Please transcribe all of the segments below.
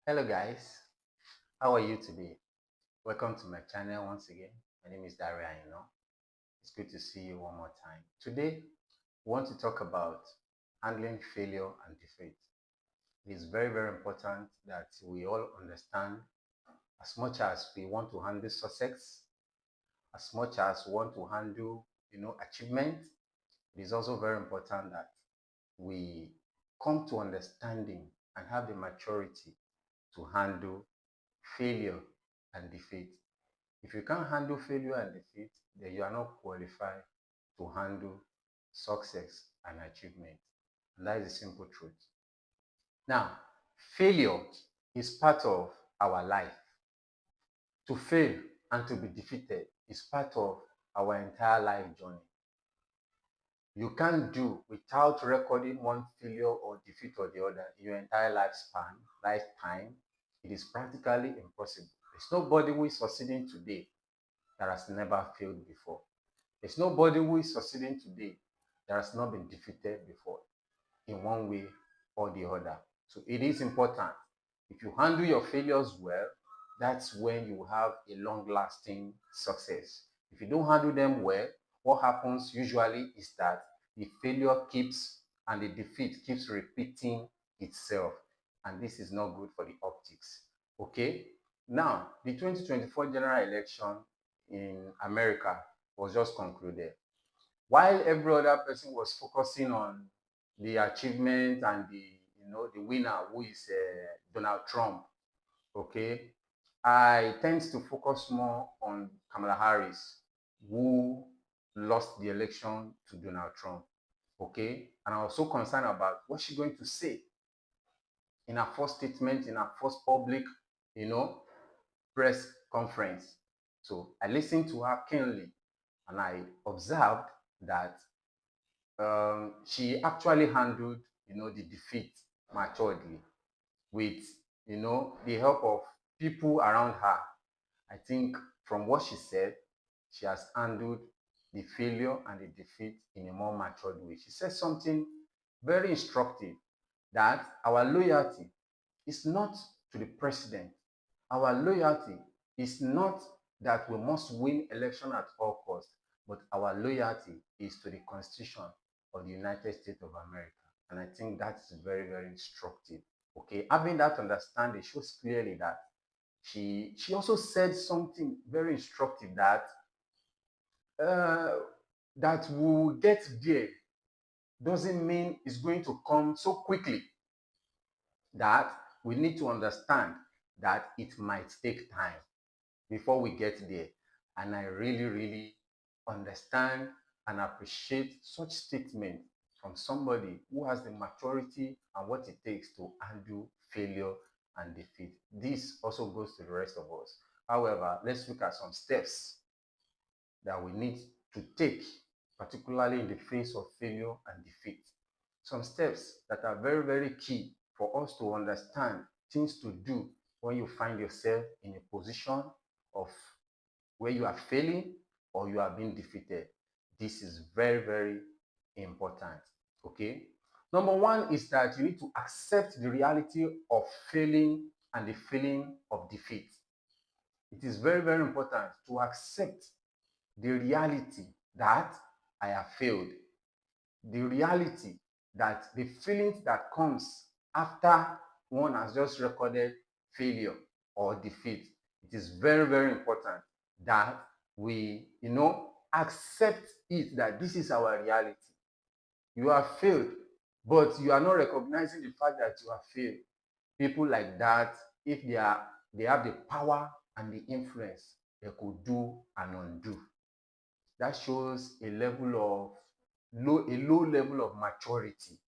Hello guys, how are you today? Welcome to my channel once again. My name is Daria, It's good to see you one more time. Today, we want to talk about handling failure and defeat. It is very, very important that we all understand as much as we want to handle success, as much as we want to handle, achievement, it is also very important that we come to understanding and have the maturity to handle failure and defeat. If you can't handle failure and defeat, then you are not qualified to handle success and achievement. And that is the simple truth. Now, failure is part of our life. To fail and to be defeated is part of our entire life journey. You can't do without recording one failure or defeat or the other in your entire lifetime. It is practically impossible. There's nobody who is succeeding today that has never failed before. There's nobody who is succeeding today that has not been defeated before in one way or the other. So it is important. If you handle your failures well, that's when you have a long-lasting success. If you don't handle them well, what happens usually is that the failure keeps and the defeat keeps repeating itself. And this is not good for the optics. Okay? Now, the 2024 general election in America was just concluded. While every other person was focusing on the achievement and the winner, who is Donald Trump, okay, I tend to focus more on Kamala Harris, who lost the election to Donald Trump, okay, and I was so concerned about what she's going to say in her first statement, in her first public, you know, press conference. So I listened to her keenly, and I observed that she actually handled, the defeat maturely with, the help of people around her. I think from what she said, she has handled the failure and the defeat in a more matured way. She said something very instructive, that our loyalty is not to the president. Our loyalty is not that we must win election at all costs, but our loyalty is to the Constitution of the United States of America. And I think that's very, very instructive. Okay, having that understanding shows clearly that she also said something very instructive, that uh, that we will get there doesn't mean it's going to come so quickly, that we need to understand that it might take time before we get there. And I really, really understand and appreciate such statement from somebody who has the maturity and what it takes to handle failure and defeat. This also goes to the rest of us. However, let's look at some steps that we need to take, particularly in the face of failure and defeat. Some steps that are very, very key for us to understand things to do when you find yourself in a position of where you are failing or you are being defeated. This is very, very important. Okay. Number one is that you need to accept the reality of failing and the feeling of defeat. It is very, very important to accept the reality that I have failed, the reality that the feelings that comes after one has just recorded failure or defeat. It is very, very important that we, accept it, that this is our reality. You have failed, but you are not recognizing the fact that you have failed. People like that, if they have the power and the influence, they could do and undo. That shows a low level of maturity,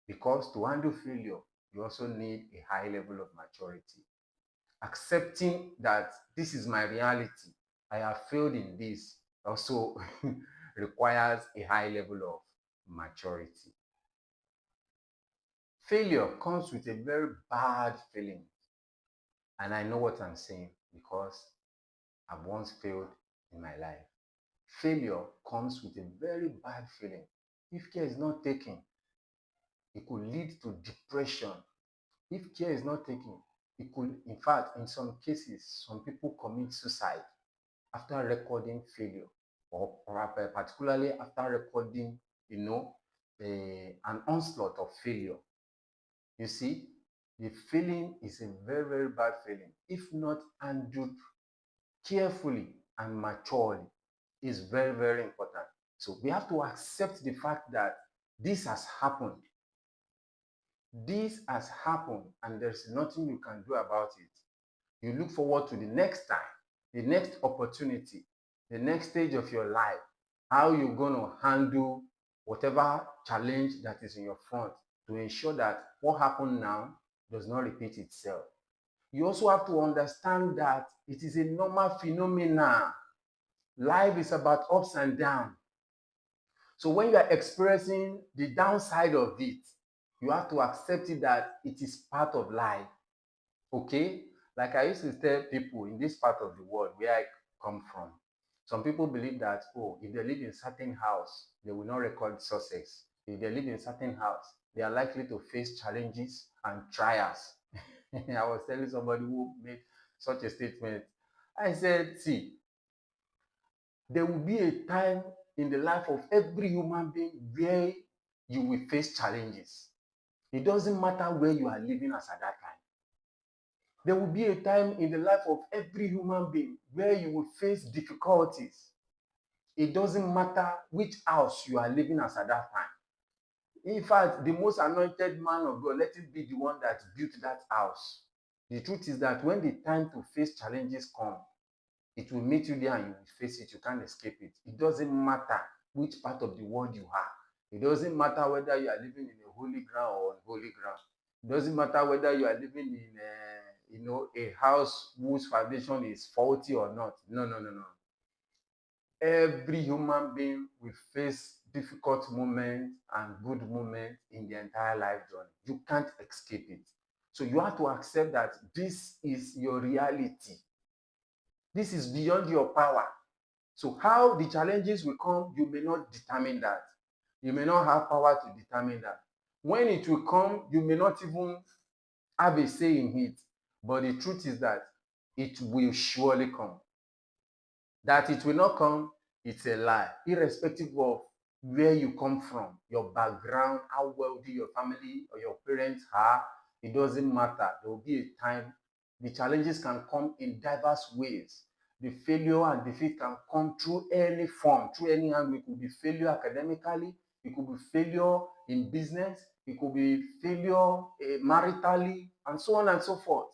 because to handle failure, you also need a high level of maturity. Accepting that this is my reality, I have failed in this, also requires a high level of maturity. Failure comes with a very bad feeling, and I know what I'm saying because I've once failed in my life. Failure comes with a very bad feeling. If care is not taken, it could lead to depression. If care is not taken, It could, in fact, in some cases, some people commit suicide after recording failure, or particularly after recording, an onslaught of failure. You see, the feeling is a very, very bad feeling. If not handled carefully and maturely, is very, very important. So we have to accept the fact that this has happened. This has happened, and there's nothing you can do about it. You look forward to the next time, the next opportunity, the next stage of your life, how you're going to handle whatever challenge that is in your front to ensure that what happened now does not repeat itself. You also have to understand that it is a normal phenomenon. Life is about ups and downs. So when you are experiencing the downside of it, you have to accept it that it is part of life. Okay? Like I used to tell people in this part of the world where I come from, some people believe that, oh, if they live in certain house, they will not record success. If they live in certain house, they are likely to face challenges and trials. I was telling somebody who made such a statement. I said, see, there will be a time in the life of every human being where you will face challenges. It doesn't matter where you are living as at that time. There will be a time in the life of every human being where you will face difficulties. It doesn't matter which house you are living as at that time. In fact, the most anointed man of God, let it be the one that built that house. The truth is that when the time to face challenges come, it will meet you there and you will face it. You can't escape it. It doesn't matter which part of the world you are. It doesn't matter whether you are living in a holy ground or unholy ground. It doesn't matter whether you are living in a house whose foundation is faulty or not. No, no, no, no. Every human being will face difficult moments and good moments in the entire life journey. You can't escape it. So you have to accept that this is your reality. This is beyond your power. So how the challenges will come, you may not determine that. You may not have power to determine that. When it will come, you may not even have a say in it. But the truth is that it will surely come. That it will not come, it's a lie. Irrespective of where you come from, your background, how wealthy your family or your parents are, it doesn't matter. There will be a time. The challenges can come in diverse ways. The failure and defeat can come through any form, through any angle. It could be failure academically, it could be failure in business, it could be failure maritally, and so on and so forth.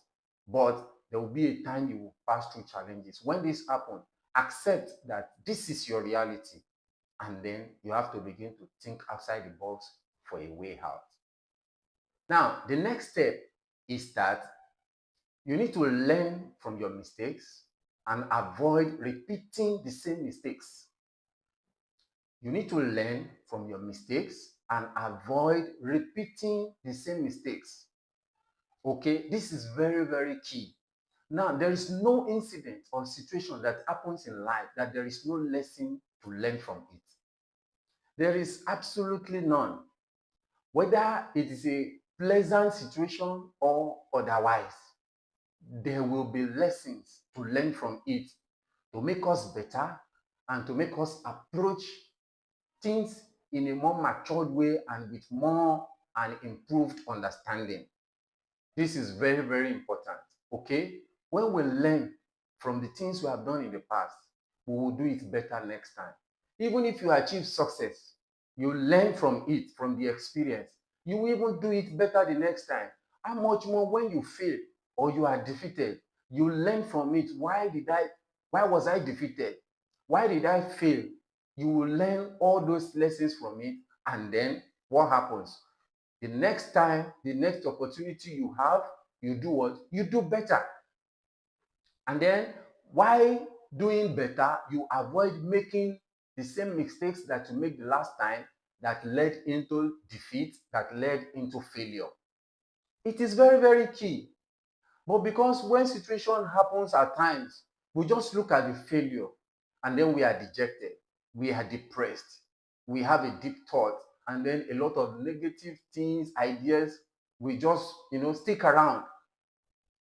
But there will be a time you will pass through challenges. When this happens, accept that this is your reality, and then you have to begin to think outside the box for a way out. Now, the next step is that you need to learn from your mistakes and avoid repeating the same mistakes. You need to learn from your mistakes and avoid repeating the same mistakes. Okay, this is very, very key. Now, there is no incident or situation that happens in life that there is no lesson to learn from it. There is absolutely none. Whether it is a pleasant situation or otherwise, there will be lessons to learn from it to make us better and to make us approach things in a more matured way and with more and improved understanding. This is very, very important. Okay? When we learn from the things we have done in the past, we will do it better next time. Even if you achieve success, you learn from it, from the experience. You will even do it better the next time. How much more when you fail or you are defeated? You learn from it. Why was I defeated? Why did I fail? You will learn all those lessons from it, and then what happens? The next time, the next opportunity you have, you do what? You do better. And then while doing better, you avoid making the same mistakes that you made the last time that led into defeat, that led into failure. It is very, very key. But because when situation happens at times, we just look at the failure and then we are dejected, we are depressed, we have a deep thought, and then a lot of negative things, ideas, we just stick around.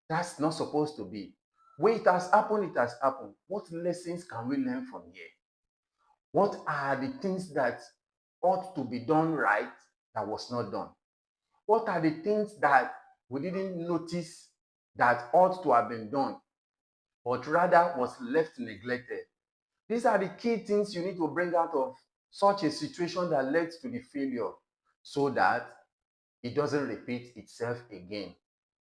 That's not supposed to be. When it has happened, it has happened. What lessons can we learn from here? What are the things that ought to be done right that was not done? What are the things that we didn't notice that ought to have been done, but rather was left neglected? These are the key things you need to bring out of such a situation that led to the failure so that it doesn't repeat itself again.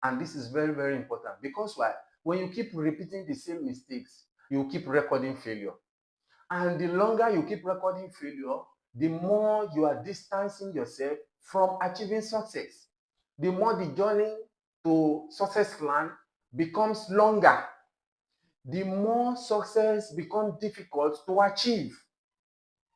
And this is very, very important because why? When you keep repeating the same mistakes, you keep recording failure. And the longer you keep recording failure, the more you are distancing yourself from achieving success. The more the journey to success land becomes longer, the more success becomes difficult to achieve.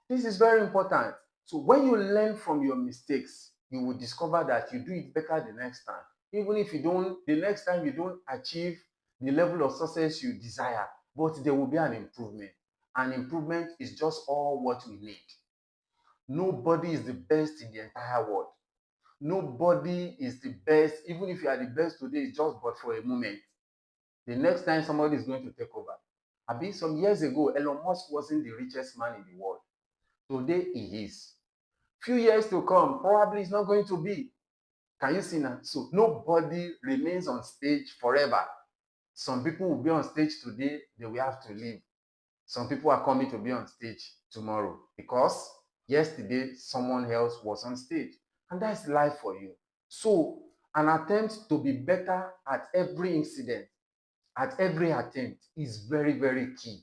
This is very important. So when you learn from your mistakes, you will discover that you do it better the next time. Even if you don't, the next time you don't achieve the level of success you desire, but there will be an improvement. An improvement is just all what we need. Nobody is the best in the entire world. Nobody is the best, even if you are the best today, it's just but for a moment. The next time somebody is going to take over. I mean, some years ago, Elon Musk wasn't the richest man in the world. Today he is. Few years to come, probably it's not going to be. Can you see now? So nobody remains on stage forever. Some people will be on stage today, they will have to leave. Some people are coming to be on stage tomorrow because yesterday someone else was on stage. And that's life for you. So an attempt to be better at every incident, at every attempt is very, very key.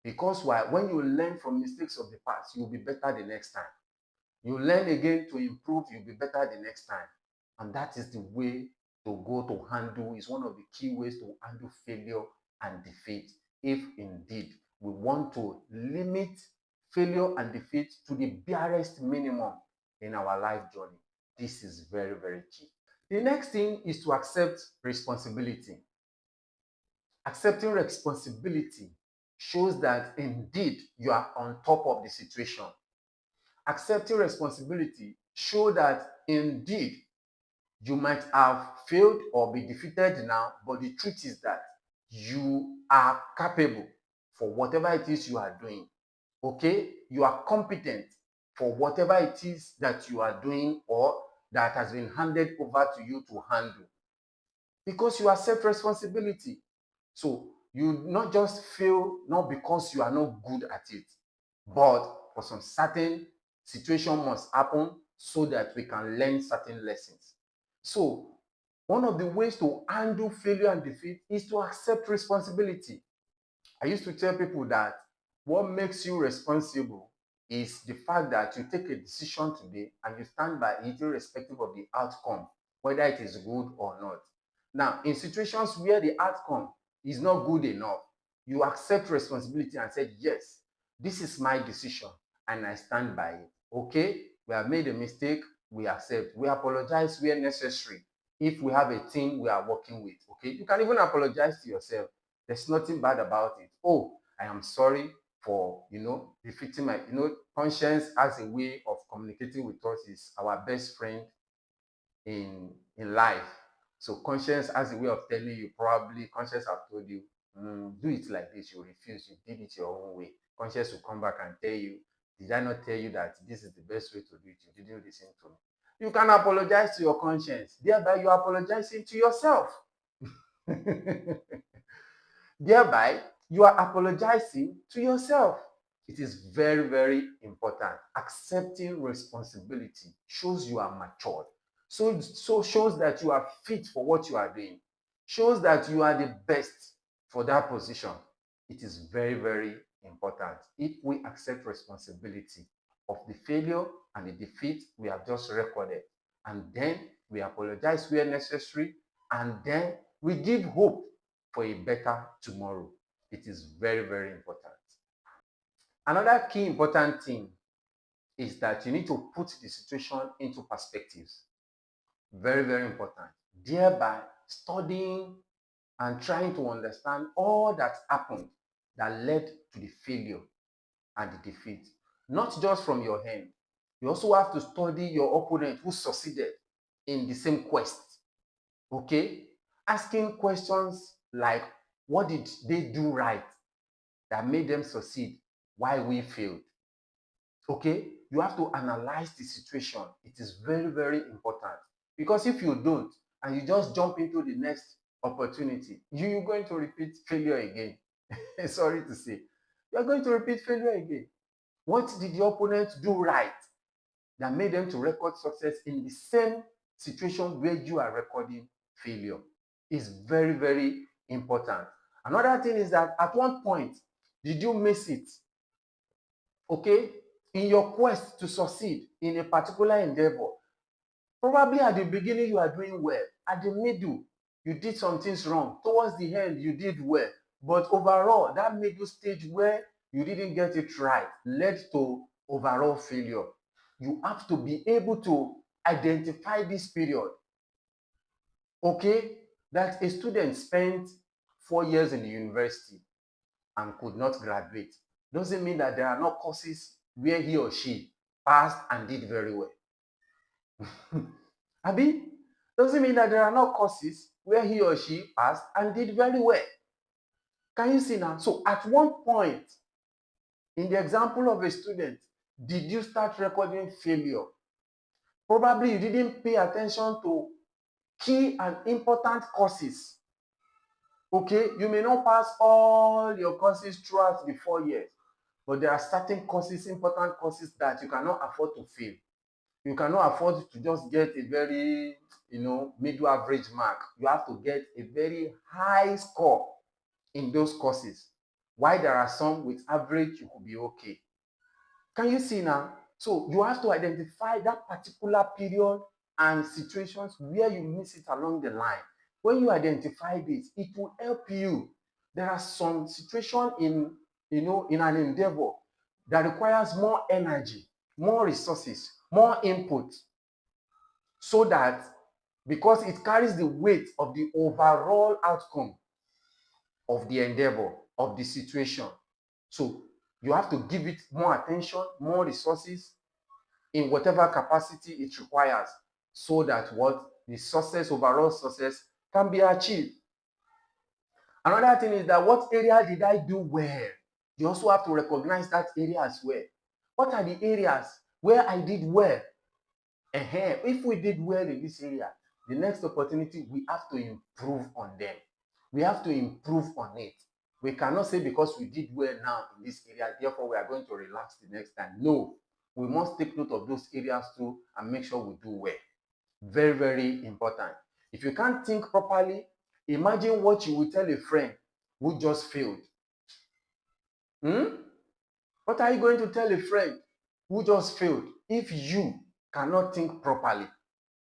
Because why? When you learn from mistakes of the past, you'll be better the next time. You learn again to improve, you'll be better the next time. And that is the way to go to handle, is one of the key ways to handle failure and defeat. If indeed we want to limit failure and defeat to the barest minimum in our life journey, this is very, very key. The next thing is to accept responsibility. Accepting responsibility shows that indeed you are on top of the situation. Accepting responsibility shows that indeed you might have failed or be defeated now, but the truth is that you are capable for whatever it is you are doing. Okay? You are competent for whatever it is that you are doing or that has been handed over to you to handle because you accept responsibility. So you not just fail not because you are not good at it, but for some certain situation must happen so that we can learn certain lessons. So one of the ways to handle failure and defeat is to accept responsibility. I used to tell people that what makes you responsible is the fact that you take a decision today and you stand by it irrespective of the outcome, whether it is good or not. Now, in situations where the outcome is not good enough, you accept responsibility and say, yes, this is my decision and I stand by it. Okay, we have made a mistake, we accept. We apologize where necessary if we have a team we are working with. Okay, you can even apologize to yourself. There's nothing bad about it. Oh, I am sorry for defeating my conscience as a way of communicating with us is our best friend in life. So conscience as a way of telling you, probably conscience have told you, do it like this, you refuse, you did it your own way. Conscience will come back and tell you, did I not tell you that this is the best way to do it? You didn't listen to me. You can apologize to your conscience, thereby you are apologizing to yourself. Thereby, you are apologizing to yourself. It is very, very important. Accepting responsibility shows you are matured. So shows that you are fit for what you are doing. Shows that you are the best for that position. It is very, very important. If we accept responsibility of the failure and the defeat we have just recorded, and then we apologize where necessary, and then we give hope for a better tomorrow. It is very, very important. Another key important thing is that you need to put the situation into perspectives. Very, very important. Thereby studying and trying to understand all that happened that led to the failure and the defeat. Not just from your hand. You also have to study your opponent who succeeded in the same quest. Okay? asking questions like, what did they do right that made them succeed? Why we failed? Okay, you have to analyze the situation. It is very, very important, because if you don't and you just jump into the next opportunity, you're going to repeat failure again. Sorry to say, you're going to repeat failure again. What did your opponent do right that made them to record success in the same situation where you are recording failure? Is very, very important. Another thing is that at one point, did you miss it? Okay, in your quest to succeed in a particular endeavor, probably at the beginning you are doing well, at the middle you did some things wrong, towards the end you did well, but overall that middle stage where you didn't get it right led to overall failure. You have to be able to identify this period. Okay, that a student spent 4 years in the university and could not graduate doesn't mean that there are no courses where he or she passed and did very well. Abi, doesn't mean that there are no courses where he or she passed and did very well. Can you see now? So at one point, in the example of a student, did you start recording failure? Probably you didn't pay attention to key and important courses. Okay, you may not pass all your courses throughout the 4 years, but there are certain courses, important courses, that you cannot afford to fail. You cannot afford to just get a very, middle average mark. You have to get a very high score in those courses. Why there are some with average, you could be okay. Can you see now? So you have to identify that particular period and situations where you miss it along the line. When you identify this, it will help you. There are some situations in an endeavor that requires more energy, more resources, more input, so that, because it carries the weight of the overall outcome of the endeavor, of the situation. So you have to give it more attention, more resources in whatever capacity it requires, so that what the success, overall success, can be achieved. Another thing is that, what area did I do well? You also have to recognize that area as well. What are the areas where I did well? If we did well in this area, the next opportunity, we have to improve on them. We have to improve on it. We cannot say because we did well now in this area, therefore we are going to relax the next time. No, we must take note of those areas too and make sure we do well. Very, very important. If you can't think properly, imagine what you will tell a friend who just failed. What are you going to tell a friend who just failed if you cannot think properly?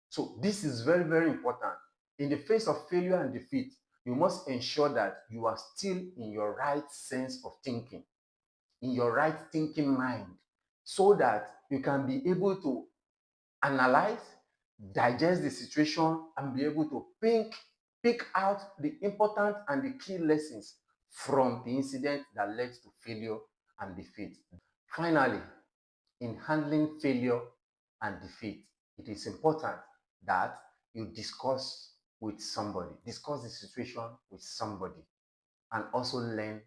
So this is very, very important. In the face of failure and defeat, you must ensure that you are still in your right sense of thinking, in your right thinking mind, so that you can be able to analyze, digest the situation, and be able to pick out the important and the key lessons from the incident that led to failure and defeat. Finally, in handling failure and defeat, it is important that you discuss the situation with somebody, and also learn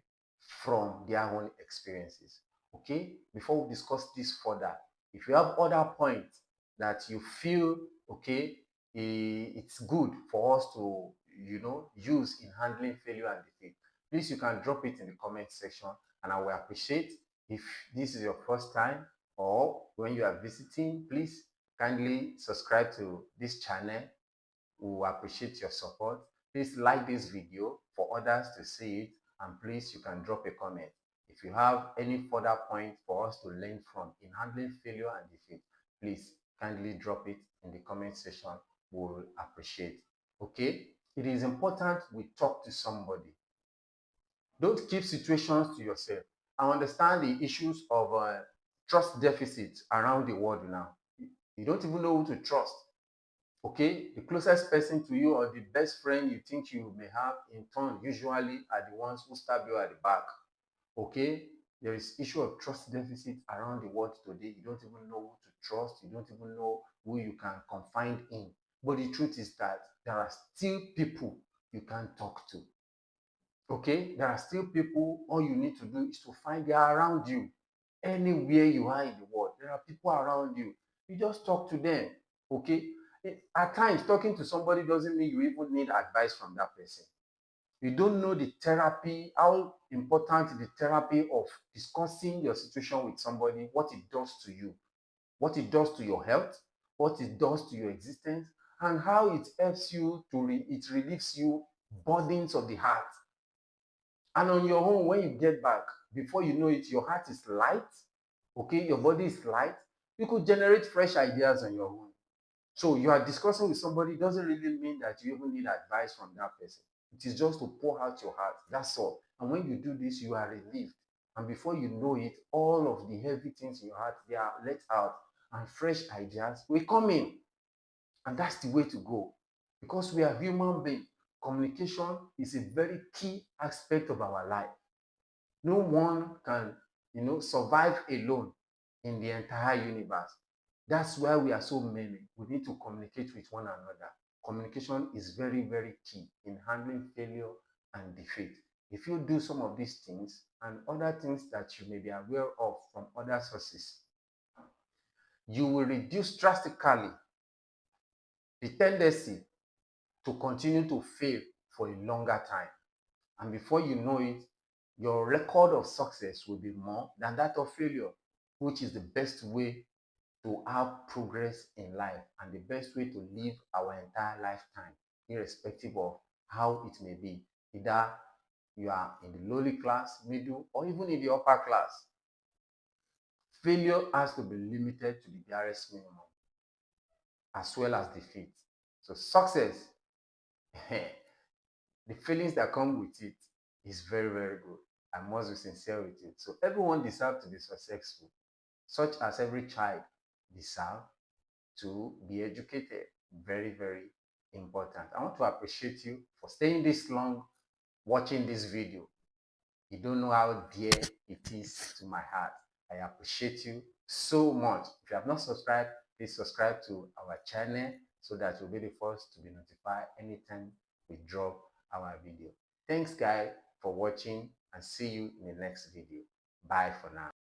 from their own experiences. Okay, before we discuss this further, if you have other points that you feel, okay, it's good for us to use in handling failure and defeat, please, you can drop it in the comment section, and I will appreciate. If this is your first time, or when you are visiting, please kindly subscribe to this channel. We will appreciate your support. Please like this video for others to see it, and please, you can drop a comment. If you have any further point for us to learn from in handling failure and defeat, please kindly drop it in the comment section. We will appreciate. Okay, it is important we talk to somebody. Don't keep situations to yourself. I understand the issues of trust deficit around the world now. You don't even know who to trust. Okay, the closest person to you, or the best friend you think you may have, in turn usually are the ones who stab you at the back. Okay, there is issue of trust deficit around the world today. You don't even know who to trust. You don't even know who you can confide in. But the truth is that there are still people you can't talk to. Okay, there are still people, all you need to do is to find they are around you. Anywhere you are in the world, there are people around you. You just talk to them. Okay, at times talking to somebody doesn't mean you even need advice from that person. You don't know the therapy, how important the therapy of discussing your situation with somebody, what it does to you, what it does to your health, what it does to your existence, and how it helps you to it relieves you burdens of the heart. And on your own, when you get back, before you know it, your heart is light. Okay, your body is light. You could generate fresh ideas on your own. So you are discussing with somebody doesn't really mean that you even need advice from that person. It is just to pour out your heart. That's all. And when you do this, you are relieved. And before you know it, all of the heavy things in your heart, they are let out. And fresh ideas will come in. And that's the way to go. Because we are human beings, communication is a very key aspect of our life. No one can, survive alone in the entire universe. That's why we are so many. We need to communicate with one another. Communication is very, very key in handling failure and defeat. If you do some of these things and other things that you may be aware of from other sources, you will reduce drastically the tendency to continue to fail for a longer time. And before you know it, your record of success will be more than that of failure, which is the best way to have progress in life and the best way to live our entire lifetime, irrespective of how it may be. Either you are in the lowly class, middle, or even in the upper class. Failure has to be limited to the barest minimum, as well as defeat. So success, the feelings that come with it is very, very good. I must be sincere with it. So everyone deserves to be successful, such as every child deserves to be educated. Very, very important. I want to appreciate you for staying this long watching this video. You don't know how dear it is to my heart. I appreciate you so much. If you have not subscribed, please subscribe to our channel so that you'll be the first to be notified anytime we drop our video. Thanks guys for watching and see you in the next video. Bye for now.